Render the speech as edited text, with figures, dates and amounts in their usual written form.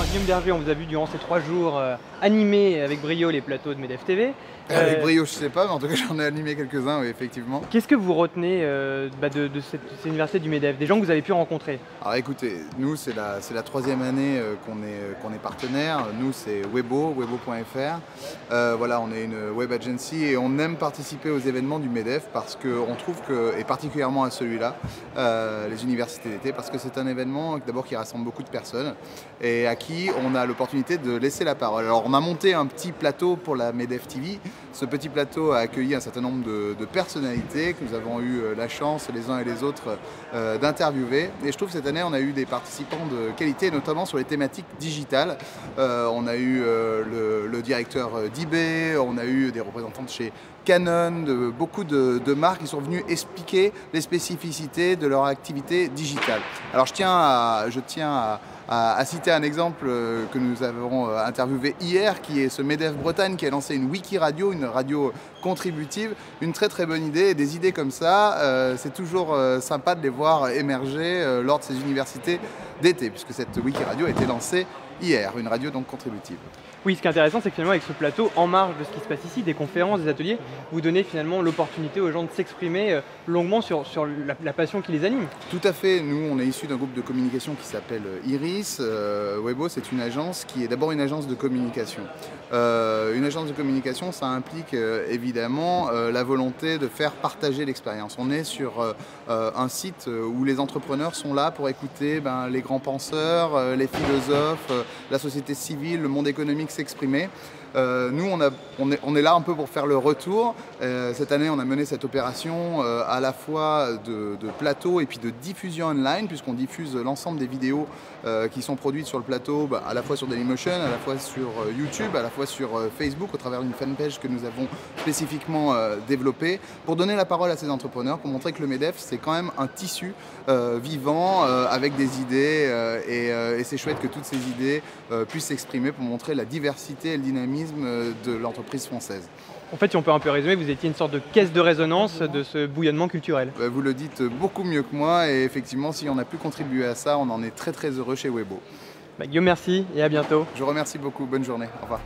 Guillaume Berger, on vous a vu durant ces 3 jours animer avec brio les plateaux de MEDEF TV. Avec brio, je sais pas, mais en tout cas j'en ai animé quelques-uns, oui, effectivement. Qu'est-ce que vous retenez de cette université du MEDEF, des gens que vous avez pu rencontrer? Alors écoutez, nous c'est la 3e année qu'on est partenaire. Nous c'est webo.fr. Voilà, on est une web agency et on aime participer aux événements du MEDEF parce qu'on trouve que, et particulièrement à celui-là, les universités d'été, parce que c'est un événement d'abord qui rassemble beaucoup de personnes et à qui on a l'opportunité de laisser la parole. Alors on a monté un petit plateau pour la MEDEF TV. Ce petit plateau a accueilli un certain nombre de personnalités que nous avons eu la chance les uns et les autres d'interviewer. Et je trouve que cette année on a eu des participants de qualité, notamment sur les thématiques digitales. On a eu le directeur d'eBay, on a eu des représentants de chez Canon, beaucoup de marques qui sont venues expliquer les spécificités de leur activité digitale. Alors je tiens à citer un exemple que nous avons interviewé hier, qui est ce MEDEF Bretagne qui a lancé une wiki radio, une radio contributive, une très bonne idée. Et des idées comme ça, c'est toujours sympa de les voir émerger lors de ces universités d'été, puisque cette wiki radio a été lancée hier, une radio donc contributive. Oui, ce qui est intéressant, c'est que finalement avec ce plateau, en marge de ce qui se passe ici, des conférences, des ateliers, vous donnez finalement l'opportunité aux gens de s'exprimer longuement sur la passion qui les anime. Tout à fait, nous on est issus d'un groupe de communication qui s'appelle Iris. Webo, c'est une agence qui est d'abord une agence de communication. Une agence de communication, ça implique évidemment la volonté de faire partager l'expérience. On est sur un site où les entrepreneurs sont là pour écouter les grands penseurs, les philosophes, la société civile, le monde économique s'exprimer. Nous, on est là un peu pour faire le retour. Cette année, on a mené cette opération à la fois de plateau et puis de diffusion online, puisqu'on diffuse l'ensemble des vidéos qui sont produites sur le plateau, à la fois sur Dailymotion, à la fois sur YouTube, à la fois sur Facebook, au travers d'une fanpage que nous avons spécifiquement développée, pour donner la parole à ces entrepreneurs, pour montrer que le MEDEF, c'est quand même un tissu vivant, avec des idées, et c'est chouette que toutes ces idées puissent s'exprimer pour montrer la diversité et le dynamisme de l'entreprise française. En fait, si on peut un peu résumer, vous étiez une sorte de caisse de résonance de ce bouillonnement culturel. Vous le dites beaucoup mieux que moi et effectivement, si on a pu contribuer à ça, on en est très heureux chez Webo. Guillaume, merci et à bientôt. Je vous remercie beaucoup, bonne journée, au revoir.